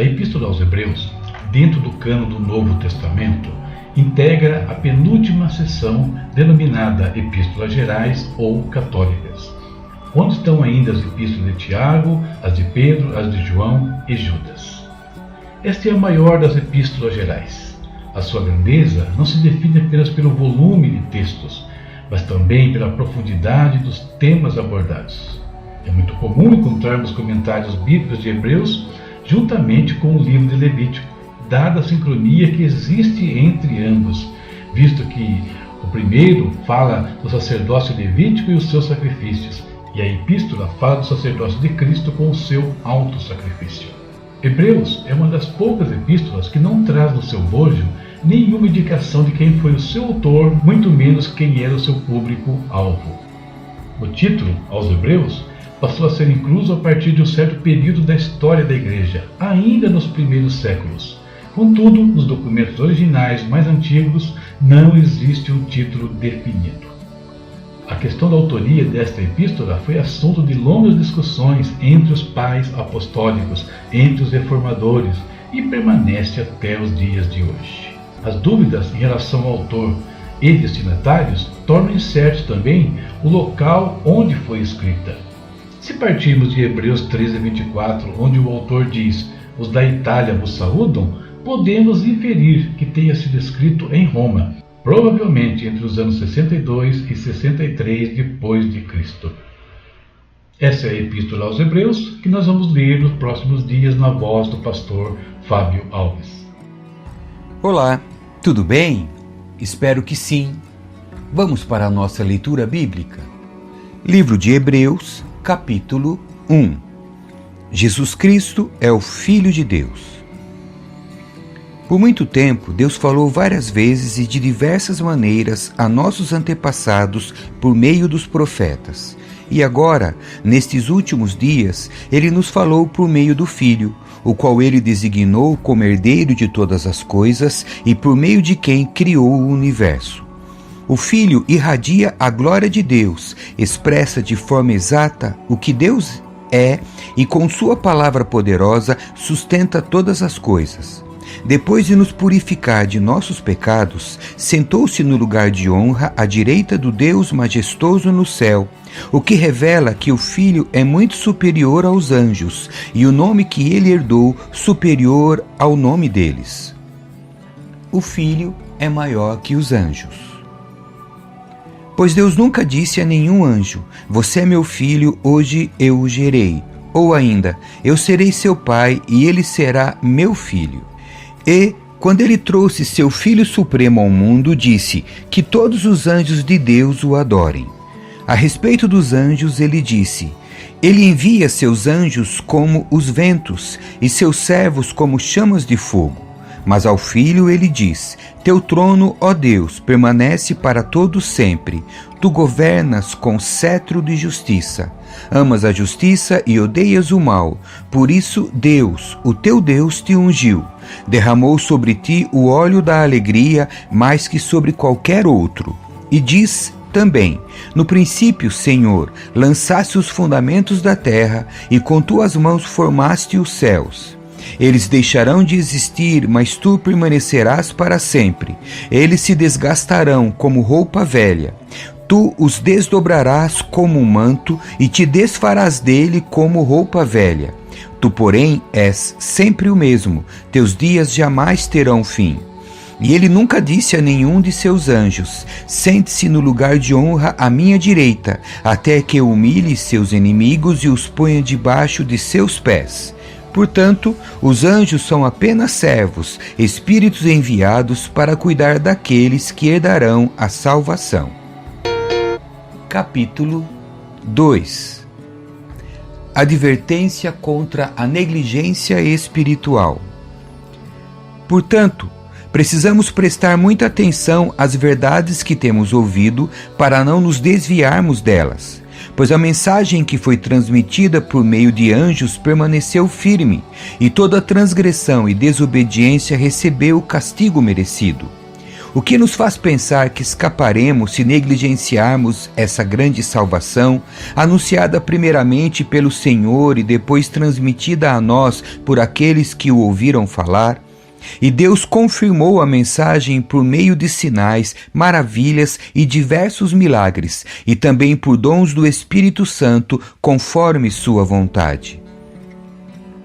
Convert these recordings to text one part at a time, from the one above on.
A Epístola aos Hebreus, dentro do cânon do Novo Testamento, integra a penúltima seção denominada Epístolas Gerais ou Católicas, onde estão ainda as epístolas de Tiago, as de Pedro, as de João e Judas. Esta é a maior das epístolas gerais. A sua grandeza não se define apenas pelo volume de textos, mas também pela profundidade dos temas abordados. É muito comum encontrarmos comentários bíblicos de Hebreus juntamente com o livro de Levítico, dada a sincronia que existe entre ambos, visto que o primeiro fala do sacerdócio levítico e os seus sacrifícios, e a epístola fala do sacerdócio de Cristo com o seu auto-sacrifício. Hebreus é uma das poucas epístolas que não traz no seu bojo nenhuma indicação de quem foi o seu autor, muito menos quem era o seu público-alvo. O título, aos Hebreus, passou a ser incluso a partir de um certo período da história da Igreja, ainda nos primeiros séculos. Contudo, nos documentos originais mais antigos não existe um título definido. A questão da autoria desta epístola foi assunto de longas discussões entre os pais apostólicos, entre os reformadores, e permanece até os dias de hoje. As dúvidas em relação ao autor e destinatários tornam incerto também o local onde foi escrita. Se partirmos de Hebreus 13:24, onde o autor diz: "Os da Itália vos saúdam", podemos inferir que tenha sido escrito em Roma, provavelmente entre os anos 62 e 63 depois de Cristo. Essa é a Epístola aos Hebreus, que nós vamos ler nos próximos dias na voz do pastor Fábio Alves. Olá, tudo bem? Espero que sim. Vamos para a nossa leitura bíblica. Livro de Hebreus, capítulo 1. Jesus Cristo é o Filho de Deus. Por muito tempo, Deus falou várias vezes e de diversas maneiras a nossos antepassados por meio dos profetas. E agora, nestes últimos dias, Ele nos falou por meio do Filho, o qual Ele designou como herdeiro de todas as coisas e por meio de quem criou o universo. O Filho irradia a glória de Deus, expressa de forma exata o que Deus é e com sua palavra poderosa sustenta todas as coisas. Depois de nos purificar de nossos pecados, sentou-se no lugar de honra à direita do Deus majestoso no céu, o que revela que o Filho é muito superior aos anjos e o nome que ele herdou superior ao nome deles. O Filho é maior que os anjos. Pois Deus nunca disse a nenhum anjo: "Você é meu filho, hoje eu o gerei", ou ainda: "Eu serei seu pai e ele será meu filho". E, quando ele trouxe seu Filho Supremo ao mundo, disse que todos os anjos de Deus o adorem. A respeito dos anjos, ele disse: "Ele envia seus anjos como os ventos e seus servos como chamas de fogo". Mas ao Filho ele diz: "Teu trono, ó Deus, permanece para todos sempre. Tu governas com cetro de justiça. Amas a justiça e odeias o mal. Por isso Deus, o teu Deus, te ungiu. Derramou sobre ti o óleo da alegria mais que sobre qualquer outro". E diz também: "No princípio, Senhor, lançaste os fundamentos da terra e com tuas mãos formaste os céus. Eles deixarão de existir, mas tu permanecerás para sempre. Eles se desgastarão como roupa velha. Tu os desdobrarás como um manto e te desfarás dele como roupa velha. Tu, porém, és sempre o mesmo. Teus dias jamais terão fim". E ele nunca disse a nenhum de seus anjos: "Sente-se no lugar de honra à minha direita, até que eu humilhe seus inimigos e os ponha debaixo de seus pés". Portanto, os anjos são apenas servos, espíritos enviados para cuidar daqueles que herdarão a salvação. Capítulo 2. Advertência contra a negligência espiritual. Portanto, precisamos prestar muita atenção às verdades que temos ouvido para não nos desviarmos delas. Pois a mensagem que foi transmitida por meio de anjos permaneceu firme, e toda transgressão e desobediência recebeu o castigo merecido. O que nos faz pensar que escaparemos se negligenciarmos essa grande salvação, anunciada primeiramente pelo Senhor e depois transmitida a nós por aqueles que o ouviram falar? E Deus confirmou a mensagem por meio de sinais, maravilhas e diversos milagres, e também por dons do Espírito Santo, conforme sua vontade.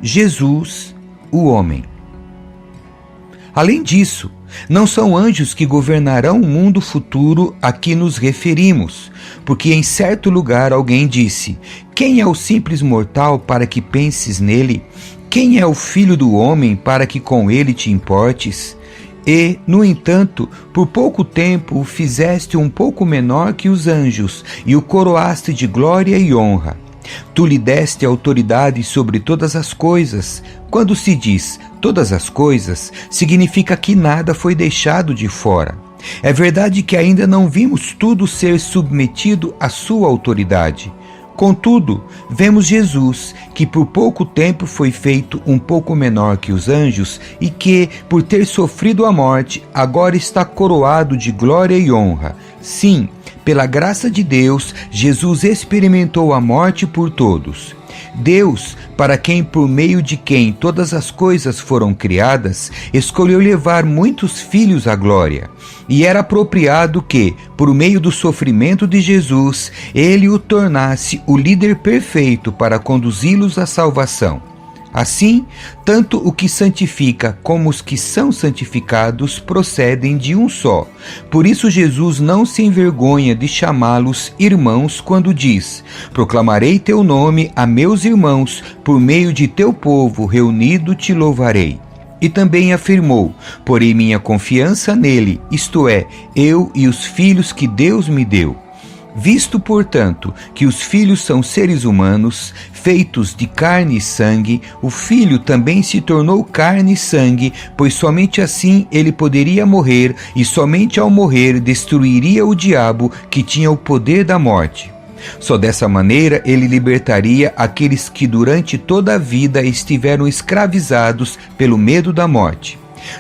Jesus, o homem. Além disso, não são anjos que governarão o mundo futuro a que nos referimos, porque em certo lugar alguém disse: quem é o simples mortal para que penses nele? Quem é o filho do homem para que com ele te importes? E, no entanto, por pouco tempo o fizeste um pouco menor que os anjos, e o coroaste de glória e honra. Tu lhe deste autoridade sobre todas as coisas. Quando se diz todas as coisas, significa que nada foi deixado de fora. É verdade que ainda não vimos tudo ser submetido à sua autoridade. Contudo, vemos Jesus, que por pouco tempo foi feito um pouco menor que os anjos e que, por ter sofrido a morte, agora está coroado de glória e honra. Sim, pela graça de Deus, Jesus experimentou a morte por todos. Deus, para quem por meio de quem todas as coisas foram criadas, escolheu levar muitos filhos à glória. E era apropriado que, por meio do sofrimento de Jesus, ele o tornasse o líder perfeito para conduzi-los à salvação. Assim, tanto o que santifica como os que são santificados procedem de um só. Por isso Jesus não se envergonha de chamá-los irmãos quando diz: proclamarei teu nome a meus irmãos, por meio de teu povo reunido te louvarei. E também afirmou: porei minha confiança nele, isto é, eu e os filhos que Deus me deu. Visto, portanto, que os filhos são seres humanos, feitos de carne e sangue, o Filho também se tornou carne e sangue, pois somente assim ele poderia morrer, e somente ao morrer destruiria o diabo, que tinha o poder da morte. Só dessa maneira ele libertaria aqueles que durante toda a vida estiveram escravizados pelo medo da morte.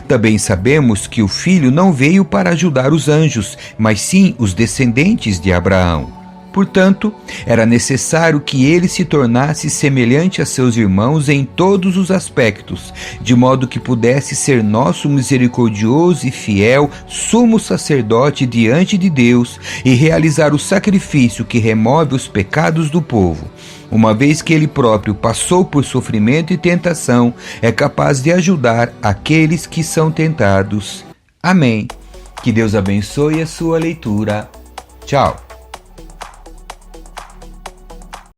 Também sabemos que o Filho não veio para ajudar os anjos, mas sim os descendentes de Abraão. Portanto, era necessário que ele se tornasse semelhante a seus irmãos em todos os aspectos, de modo que pudesse ser nosso misericordioso e fiel sumo sacerdote diante de Deus e realizar o sacrifício que remove os pecados do povo. Uma vez que ele próprio passou por sofrimento e tentação, é capaz de ajudar aqueles que são tentados. Amém. Que Deus abençoe a sua leitura. Tchau.